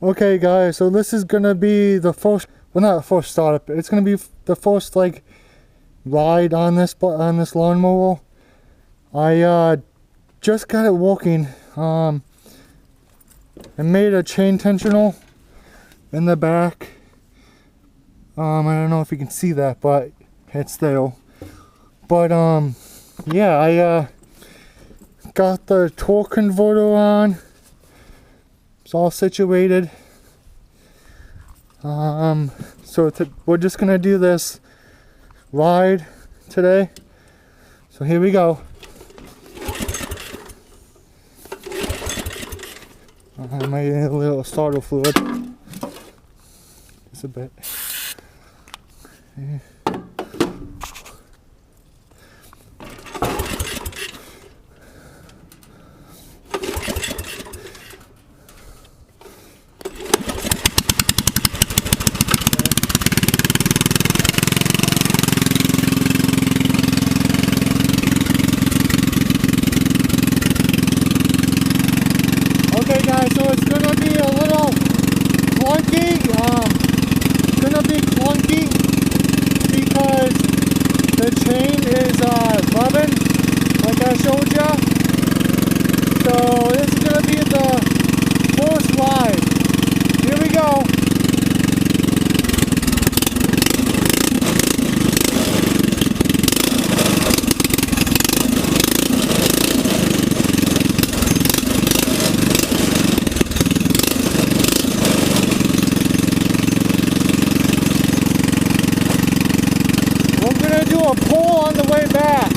Okay guys, so this is gonna be the first, well not the first startup, it's gonna be the first like ride on this lawnmower. I just got it working. I made a chain tensional in the back. I don't know if you can see that, but it's there. But yeah, I got the torque converter on. It's all situated. So we're just gonna do this ride today. So here we go. I might need a little starter fluid. Just a bit. Okay. Okay guys, so it's gonna be a little clunky. It's gonna be clunky because the chain is rubbing, like I showed ya. So this is gonna be the first ride. Here we go. Do a pull on the way back.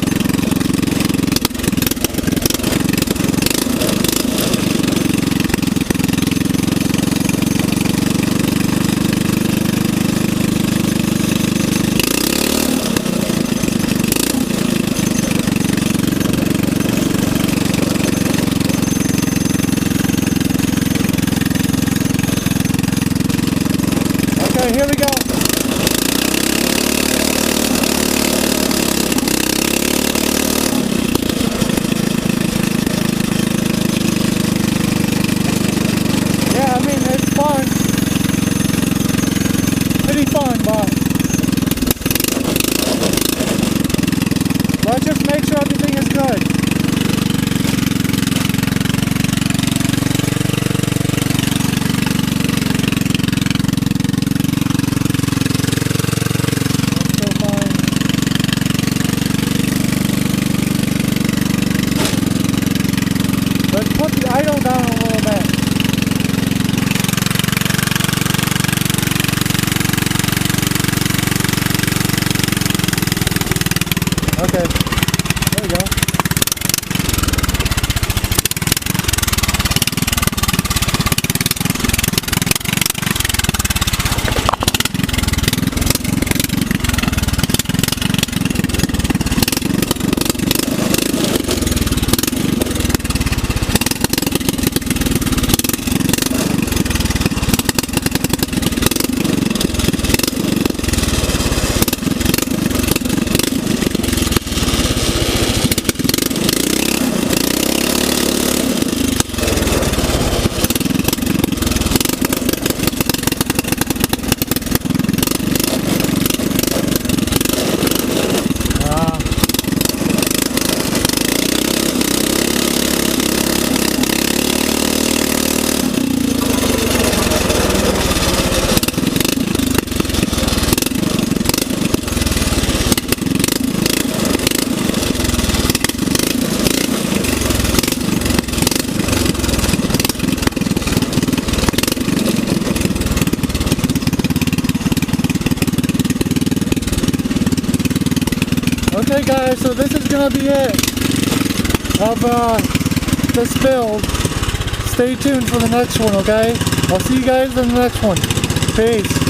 Okay, here we go. Pretty fun, but let's just make sure everything is good. Still fine. Let's put the idle down a little bit. Okay, there we go. Okay guys, so this is gonna be it of this build. Stay tuned for the next one, okay? I'll see you guys in the next one. Peace.